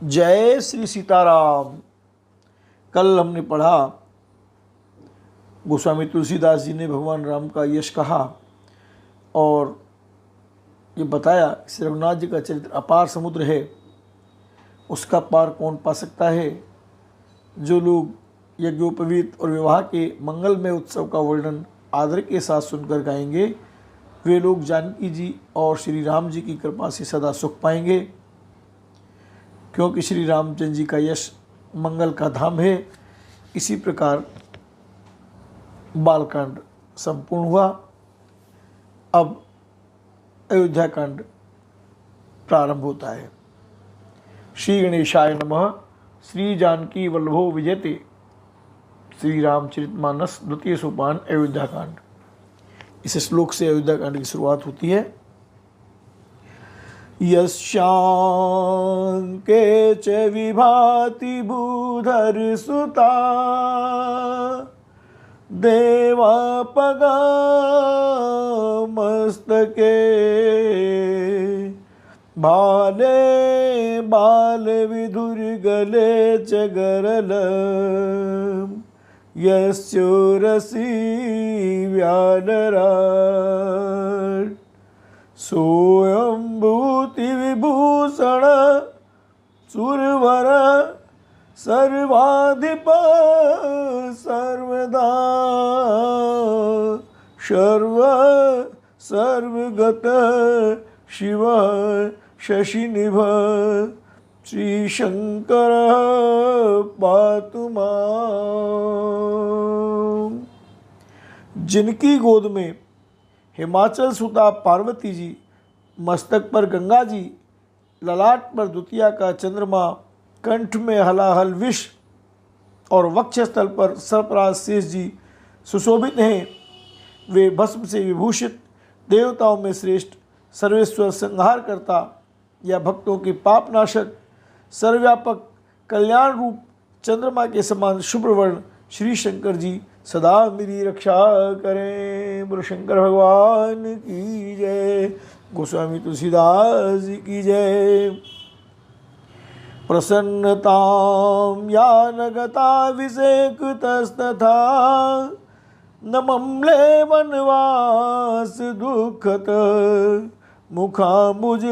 जय श्री सीताराम। कल हमने पढ़ा गोस्वामी तुलसीदास जी ने भगवान राम का यश कहा और ये बताया श्री रघुनाथ जी का चरित्र अपार समुद्र है, उसका पार कौन पा सकता है। जो लोग यज्ञोपवीत और विवाह के मंगलमय उत्सव का वर्णन आदर के साथ सुनकर गाएंगे, वे लोग जानकी जी और श्री राम जी की कृपा से सदा सुख पाएंगे, क्योंकि श्री रामचंद्र जी का यश मंगल का धाम है। इसी प्रकार बालकांड संपूर्ण हुआ। अब अयोध्या कांड प्रारंभ होता है। श्री गणेशाय नमः। श्री जानकी वल्लभो विजयते। श्री रामचरितमानस द्वितीय सोपान अयोध्या कांड। इस श्लोक से अयोध्या कांड की शुरुआत होती है। यस्यांके च विभाति भूधर सुता देवापगा मस्तके भाले बाल विधुर गले च गरल यस्योरसी व्यानराट सोऽयंभूति विभूषण सुरवर सर्वाधिप सर्वदा सर्वगत शिव शशिनिभ श्रीशंकर पातु माम्। जिनकी गोद में हिमाचल सुता पार्वती जी, मस्तक पर गंगा जी, ललाट पर द्वितीया का चंद्रमा, कंठ में हलाहल विष और वक्षस्थल पर सर्पराज शेष जी सुशोभित हैं, वे भस्म से विभूषित देवताओं में श्रेष्ठ सर्वेश्वर संहार करता या भक्तों के पाप नाशक सर्वव्यापक कल्याण रूप चंद्रमा के समान शुभ्र वर्ण श्री शंकर जी सदा मेरी रक्षा करें। बोलो शंकर भगवान की जय। गोस्वामी तुलसीदास जी की जय। प्रसन्नतां यानगताभिषेकतस्तथा न मम्ले वनवास दुःखत मुखाम्बुज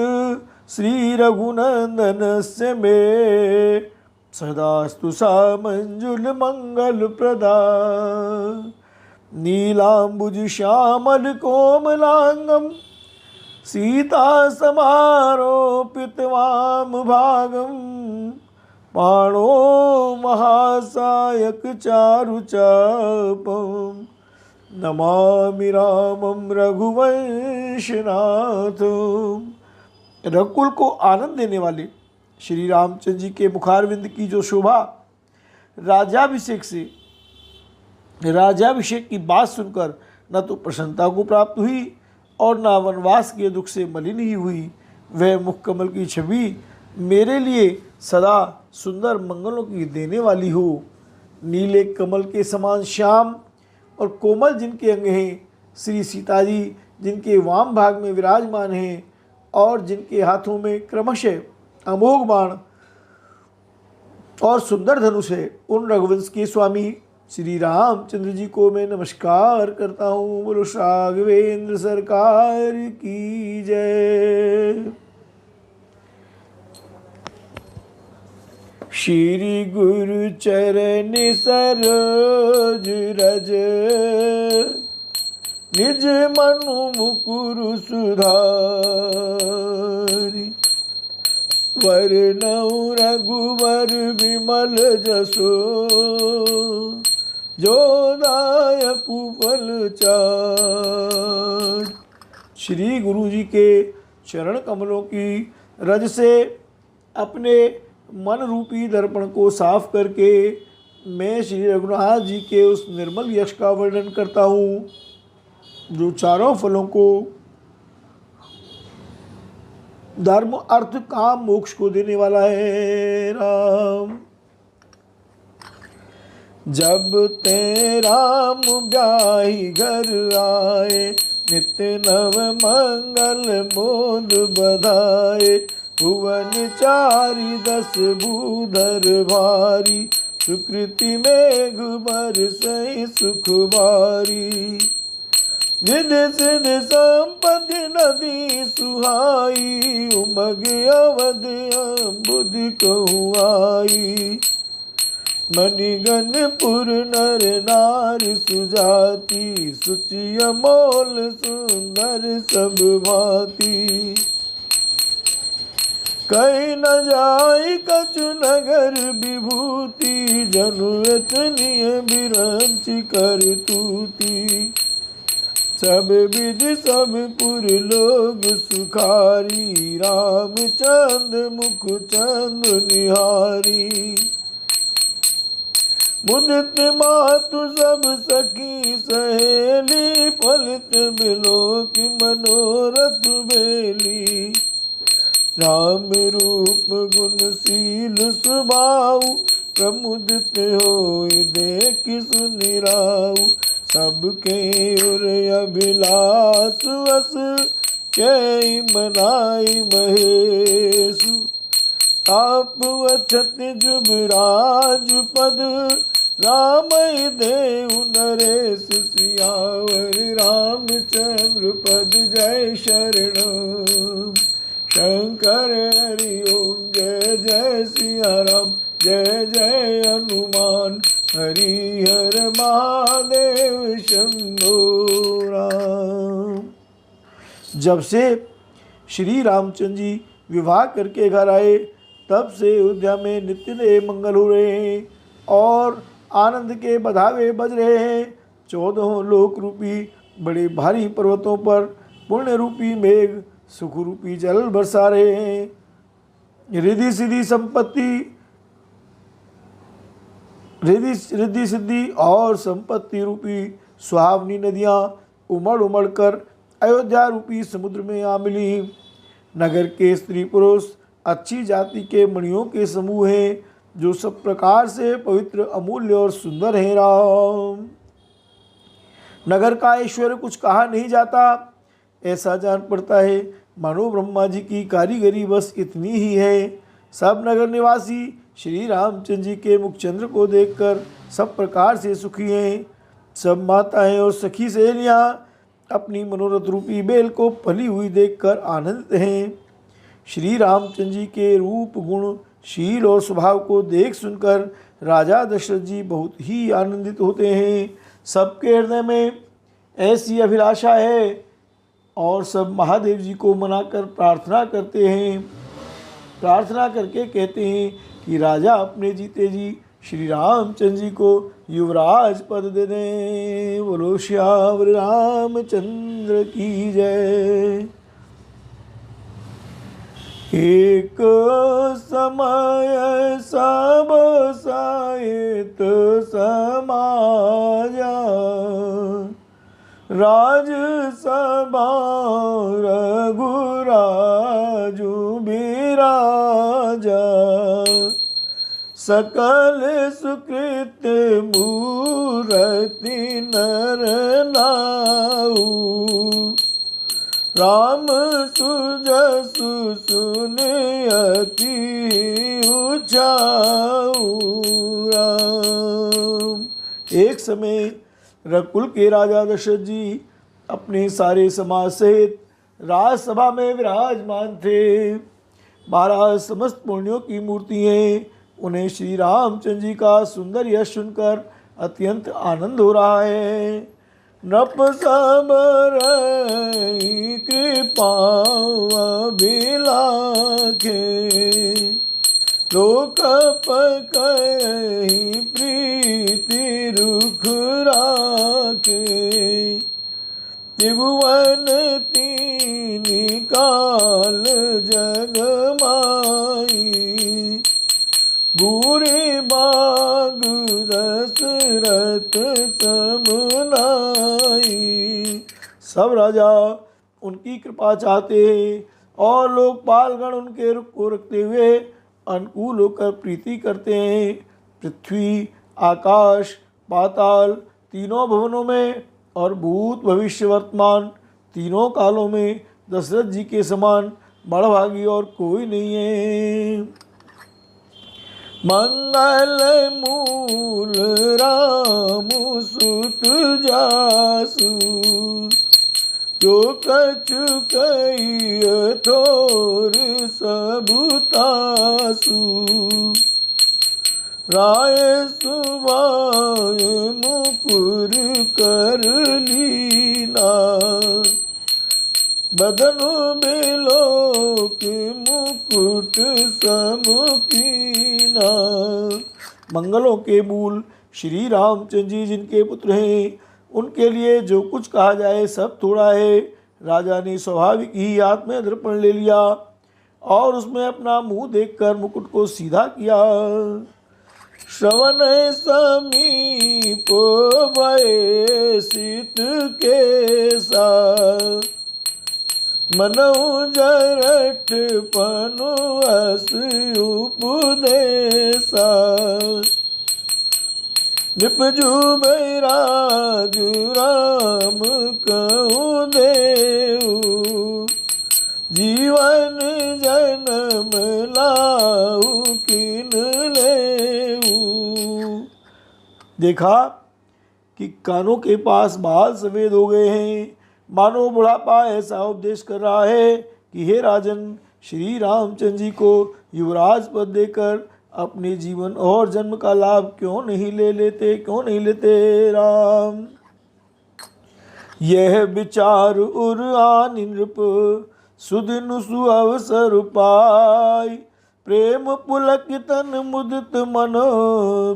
श्री रघुनंदनस्य मे सदास्तु सा मंजुल मंगल प्रदा नीलाम्बुज श्यामल कोमलांगम सीता समारोपित वाम भागम पाणो महासायक चारुचापम नमामि रामं रघुवंशनाथम। रघुकुल को आनंद देने वाले श्री रामचंद्र जी के मुखारविंद की जो शोभा राज्याभिषेक की बात सुनकर न तो प्रसन्नता को प्राप्त हुई और न वनवास के दुख से मलिन ही हुई, वह मुखकमल की छवि मेरे लिए सदा सुंदर मंगलों की देने वाली हो। नीले कमल के समान श्याम और कोमल जिनके अंग हैं, श्री सीता जी जिनके वाम भाग में विराजमान हैं और जिनके हाथों में क्रमशः अमोघ बाण और सुंदर धनुष है, उन रघुवंश के स्वामी श्री रामचंद्र जी को मैं नमस्कार करता हूँ। बोलो राघवेंद्र सरकार की जय। श्री गुरु चरण सरोज रज निज मनु मुकुरु सुधारि वरनऊ रघुवर विमल जसो जो दायकु फल चार। श्री गुरु जी के चरण कमलों की रज से अपने मन रूपी दर्पण को साफ करके मैं श्री रघुनाथ जी के उस निर्मल यश का वर्णन करता हूँ, जो चारों फलों को धर्म अर्थ काम मोक्ष को देने वाला है। राम जब ते राम ब्याही घर आए, नित्य नव मंगल मोद बधाए। भुवन चारि 10 भूधर भारी, सुकृति मेघ बरसई सुख बारी। रिद्धि सिद्धि संपत्ति नदी सुहाई, उमग अवध बुद्धि कहु आई। मणिगणपुर नर नारी सुजाति, सुचि अमोल सुंदर सब भांति। कहीं न जाई कछु नगर विभूति, जनु एतनिय बिरंच कर तूती। सब विधि सब पुर लोग सुखारी, रामचंद्र मुख चंद निहारी। मुदित मातु सब सखी सहेली, फलित बिलोक मनोरथ बेली। राम रूप गुणशील स्वभाव, प्रमुदित होय देख सुनिराऊ। सबके उर अभिलाष वस, के मनाई महेशु। आप वछत जुबराज पद, राम देव नरेश सियावर। रामचंद्र पद जय शरण, शंकर हरि ओम जय जय सिया राम। जय जय हनुमान हरिहर महादेव शंभो राम। जब से श्री रामचंद्र जी विवाह करके घर आए, तब से अयोध्या में नित्य नए मंगल हो रहे हैं और आनंद के बधावे बज रहे हैं। 14 लोक रूपी बड़े भारी पर्वतों पर पुण्य रूपी मेघ सुख रूपी जल बरसा रहे हैं। रिद्धि सिद्धि संपत्ति, रिद्धि सिद्धि और संपत्ति रूपी सुहावनी नदियाँ उमड़ उमड़ कर अयोध्या रूपी समुद्र में आ मिली। नगर के स्त्री पुरुष अच्छी जाति के मणियों के समूह हैं, जो सब प्रकार से पवित्र अमूल्य और सुंदर हैं। राम, नगर का ऐश्वर्य कुछ कहा नहीं जाता, ऐसा जान पड़ता है मानो ब्रह्मा जी की कारीगरी बस इतनी ही है। सब नगर निवासी श्री रामचंद्र जी के मुखचंद्र को देखकर सब प्रकार से सुखी हैं। सब माताएं और सखी सहेलियाँ अपनी मनोरथ रूपी बेल को फली हुई देखकर आनंदित हैं। श्री रामचंद्र जी के रूप गुण शील और स्वभाव को देख सुनकर राजा दशरथ जी बहुत ही आनंदित होते हैं। सबके हृदय में ऐसी अभिलाषा है और सब महादेव जी को मनाकर प्रार्थना करते हैं। प्रार्थना करके कहते हैं कि राजा अपने जीते जी श्री रामचंद्र जी को युवराज पद दे दें। बोलो श्यावर रामचंद्र की जय। एक समय सब साहित समाजा, राज सभा रघुराजु बिराजा। सकल सुकृत मूर्ति नर नाऊ, राम सुजसु सुनियति उचाऊ। राम, एक समय रघुकुल के राजा दशरथ जी अपने सारे समाज सहित राजसभा में विराजमान थे। 12 समस्त पुण्यों की मूर्ति हैं। उन्हें श्री रामचंद्र जी का सुंदर यश सुनकर अत्यंत आनंद हो रहा है। नृप सब रही कृपा अभिलाखे, लोक पकहि प्रीति रुख राखे। त्रिभुवन तीन काल जग माई, बूढ़ी बाग दशरथ समुनाई। सब राजा उनकी कृपा चाहते हैं और लोकपालगण उनके रुख को रखते हुए अनुकूल होकर प्रीति करते हैं। पृथ्वी, आकाश, पाताल तीनों भवनों में और भूत भविष्य वर्तमान तीनों कालों में दशरथ जी के समान बड़भागी और कोई नहीं है। मंगल मूल राम सुत जासु, जो कछु कहिय थोर सबुतासु। राय सुबाय मुकुर कर लीना, बदन बिलोक मुकुट समकीना। मंगलों के मूल श्री रामचंद्र जी जिनके पुत्र हैं, उनके लिए जो कुछ कहा जाए सब थोड़ा है। राजा ने स्वाभाविक ही हाथ में दर्पण ले लिया और उसमें अपना मुंह देखकर मुकुट को सीधा किया। श्रवण समीप भये शीत केसा, मनऊ जरठ पनु अस उपदेसा। निपजु बैराजु राम कहूँ देऊ, जीवन जन्म लाऊ किन लेऊ। देखा कि कानों के पास बाल सफ़ेद हो गए हैं, मानो बुढ़ापा ऐसा उपदेश कर रहा है कि हे राजन, श्री रामचंद्र जी को युवराज पद देकर अपने जीवन और जन्म का लाभ क्यों नहीं लेते राम। यह विचार उर आन नृप, सुदिन सुअवसर पाय। प्रेम पुलक तन मुदित मन,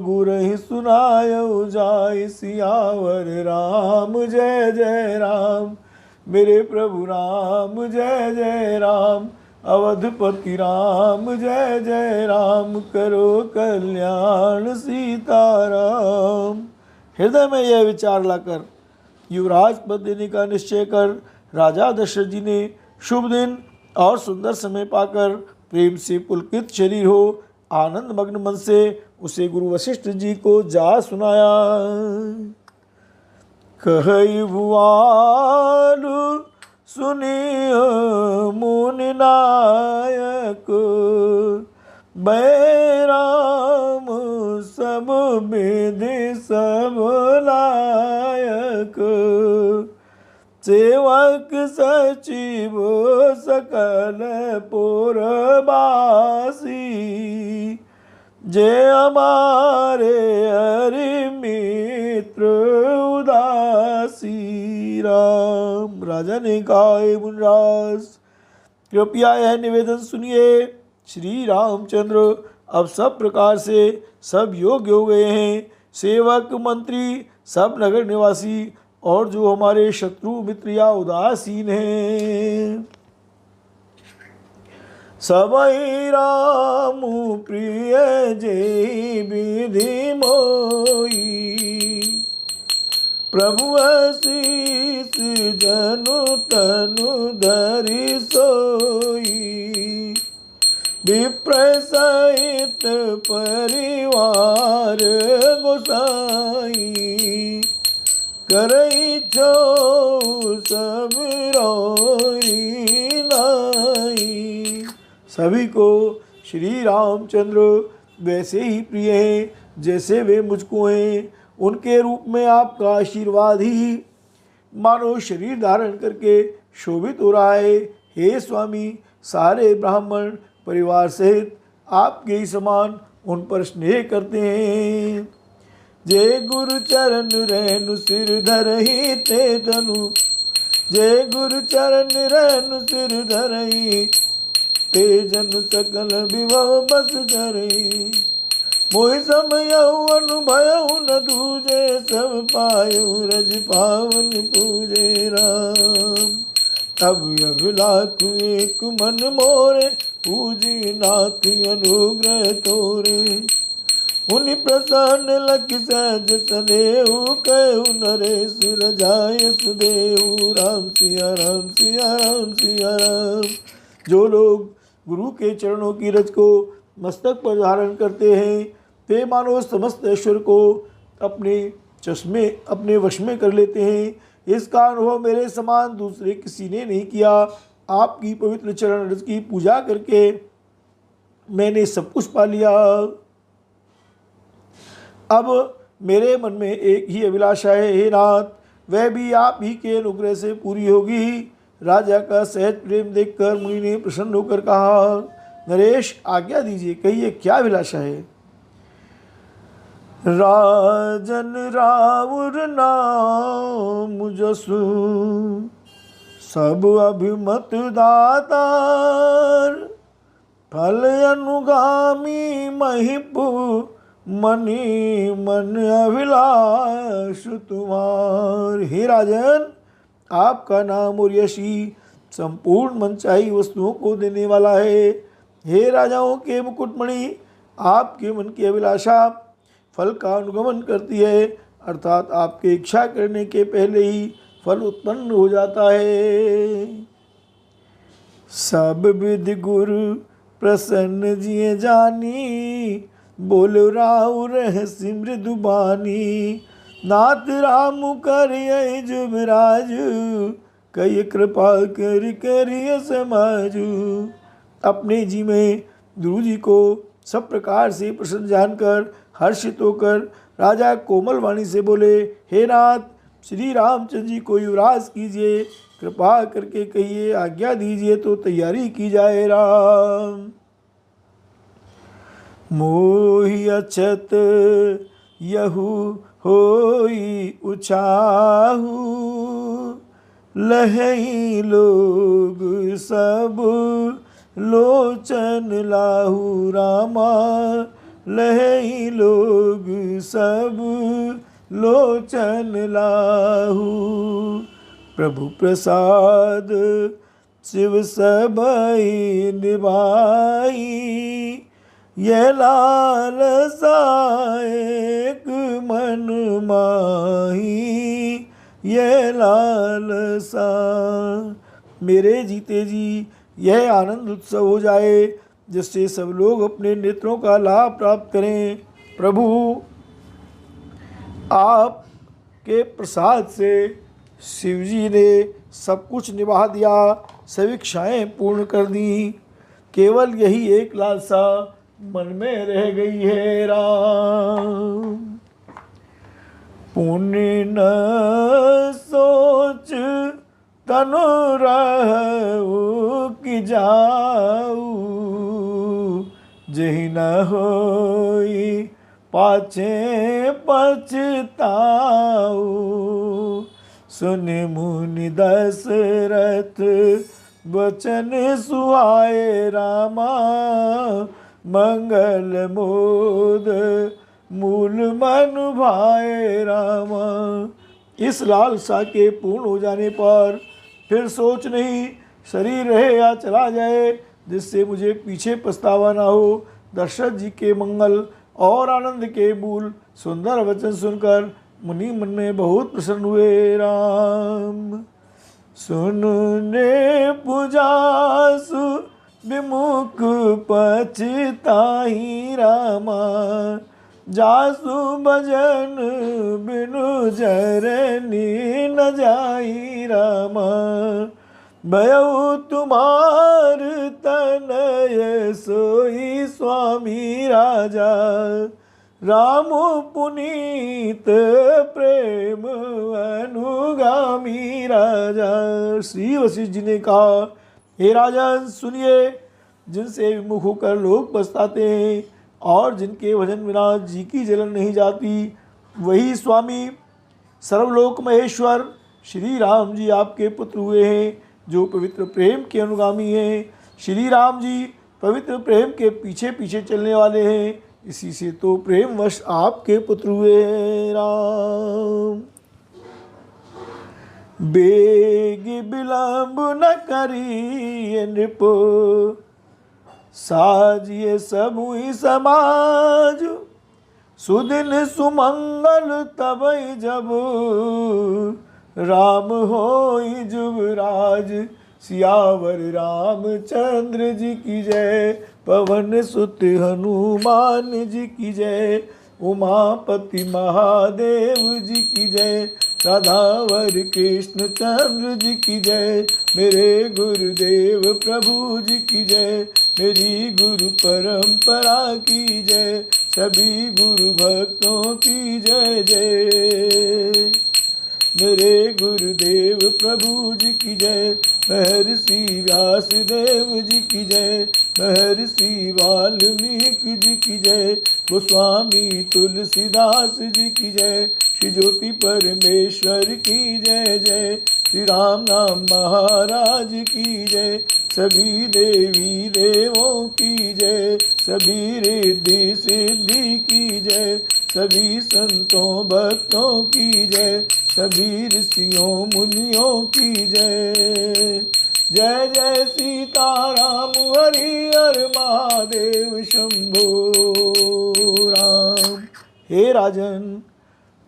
गुरहि सुनायउ जाय। सियावर राम जय जय राम, मेरे प्रभु राम जय जय राम। अवधपति राम जय जय राम, करो कल्याण सीताराम। हृदय में यह विचार लाकर युवराज पद देने का निश्चय कर राजा दशरथ जी ने शुभ दिन और सुंदर समय पाकर प्रेम से पुलकित शरीर हो आनंद मग्न मन से उसे गुरु वशिष्ठ जी को जा सुनाया। कहई भुआलु सुनिय मुनि नायक, बैराम सब विधि सब लायक। सेवक सचिव सकल पुरबासी, जे हमारे हरि मित्र उदासी। राम। राजा ने कहा, हे मुनिराज, कृपया यह निवेदन सुनिए। श्री रामचंद्र अब सब प्रकार से सब योग्य हो गए हैं। सेवक मंत्री सब नगर निवासी और जो हमारे शत्रु मित्र या उदासीन हैं, सबई राम प्रिय जय विधि मोई। प्रभु आशीष जनु तनु धरि सोई। विप्र सहित परिवार गोसाई। करई छो सब रोई नाई। सभी को श्री रामचंद्र वैसे ही प्रिय हैं जैसे वे मुझको हैं। उनके रूप में आपका आशीर्वाद ही मानो शरीर धारण करके शोभित हो रहा है। हे स्वामी, सारे ब्राह्मण परिवार सहित आपके ही समान उन पर स्नेह करते हैं। जय गुरु चरण रेणु सिर धरहि ते तनु। जय गुरु चरण रेणु सिर धरहि ते जन सकल विभव बस करहि। मोहि समयउ अनुभयउ न दूजे सब पायु रज पावन पूजे राम। अब लाख एक मन मोरे पूजी नाथ अनुग्रह तोरे। मुनि प्रसन्न लख सहज सनेहु कहु नरेश रजाय सुदेहु। राम सिया राम सिया राम सिया राम। जो लोग गुरु के चरणों की रज को मस्तक पर धारण करते हैं वे मानो समस्त ऐश्वर्य को अपने वश में कर लेते हैं। इसका अनुभव मेरे समान दूसरे किसी ने नहीं किया। आपकी पवित्र चरण रज की पूजा करके मैंने सब कुछ पा लिया। अब मेरे मन में एक ही अभिलाषा है हे नाथ, वह भी आप ही के अनुग्रह से पूरी होगी। राजा का सहज प्रेम देखकर मुनि ने प्रसन्न होकर कहा, नरेश आज्ञा दीजिए, कहिए क्या अभिलाषा है। राजन राउर नाम जसु सब अभिमत दातार, फल अनुगामी महिपु मनि मन अभिलाष तुम्हार। हे राजन, आपका नाम और यश ही संपूर्ण मनचाही वस्तुओं को देने वाला है। हे राजाओं के मुकुटमणि, आपके मन की अभिलाषा फल का अनुगमन करती है, अर्थात आपके इच्छा करने के पहले ही फल उत्पन्न हो जाता है। सब विधि गुरु प्रसन्न जिए जानी, बोलो राउ रहस्य मृदु बानी। नाथ राम कर जुबराज, कई कृपा कर करिय समाजू। अपने जी में गुरु जी को सब प्रकार से प्रसन्न जानकर हर्षित होकर राजा कोमल वाणी से बोले, हे नाथ, श्री रामचंद्र जी को युवराज कीजिए, कृपा करके कहिए, आज्ञा दीजिए तो तैयारी की जाए। राम मोहि अछत यहु होई उछाहु, लहई लोग सब लोचन लाहू। रामा लहई लोग सब लोचन लाहू। प्रभु प्रसाद शिव सबई निभाई, ये लालसा एक मन माही, ये लालसा। मेरे जीते जी यह आनंद उत्सव हो जाए, जिससे सब लोग अपने नेत्रों का लाभ प्राप्त करें। प्रभु, आप के प्रसाद से शिवजी ने सब कुछ निभा दिया, सभी इच्छाएं पूर्ण कर दी। केवल यही एक लालसा मन में रह गई है। राम पुण्य न सोच तनु रहु कि जाऊ, जहि न होई पाछे पछताऊ। सुन मुनि दशरथ वचन सुहाए, रामा मंगल मोद मूल मन भाए। रामा इस लालसा के पूर्ण हो जाने पर फिर सोच नहीं, शरीर रहे या चला जाए, जिससे मुझे पीछे पछतावा ना हो। दशरथ जी के मंगल और आनंद के मूल सुंदर वचन सुनकर मुनि मन में बहुत प्रसन्न हुए। राम सुनने पुजासु विमुख पछताई, रामा जासु भजन बिनु जरनी न जाई। रामा भयउ तुम्हार तनय सोई स्वामी राजा, राम पुनीत प्रेम अनुगामी राजा। श्री वशिष्ठ जी ने कहा, हे राजन सुनिए, जिनसे विमुख होकर लोग पछताते हैं और जिनके भजन बिना जी की जलन नहीं जाती, वही स्वामी सर्वलोक महेश्वर श्री राम जी आपके पुत्र हुए हैं, जो पवित्र प्रेम के अनुगामी हैं। श्री राम जी पवित्र प्रेम के पीछे पीछे चलने वाले हैं, इसी से तो प्रेमवश आपके पुत्र हुए हैं। राम बेग विलंब न करिए नृपो, साजिए सबुई समाज। सुदिन सुमंगल तबई जब, राम होई जुबराज। सियावर रामचंद्र जी की जय, पवन सुत हनुमान जी की जय, उमापति महादेव जी की जय। राधावर कृष्ण चंद्र जी की जय, मेरे गुरुदेव प्रभु जी की जय, मेरी गुरु परंपरा की जय, सभी गुरु भक्तों की जय जय। मेरे गुरुदेव प्रभु जी की जय, महर्षि व्यासदेव जी की जय, महर्षि वाल्मीकि जी की जय, गोस्वामी तुलसीदास जी की जय, श्री ज्योति परमेश्वर की जय जय, श्री राम नाम महाराज की जय, सभी देवी देवों की जय, सभी रिद्धि सिद्धि की जय, सभी संतों भक्तों की जय, सभी ऋषियों मुनियों की जय। जय जय सीताराम हरि हर महादेव शंभो राम। हे राजन,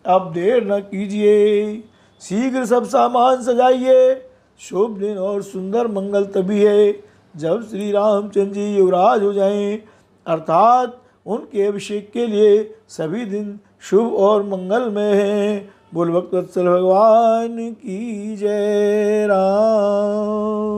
अब देर न कीजिए, शीघ्र सब सामान सजाइए। शुभ दिन और सुंदर मंगल तभी है जब श्री रामचंद्र जी युवराज हो जाएं, अर्थात उनके अभिषेक के लिए सभी दिन शुभ और मंगलमय हैं। बोल भक्तवत्सल भगवान की जय। राम।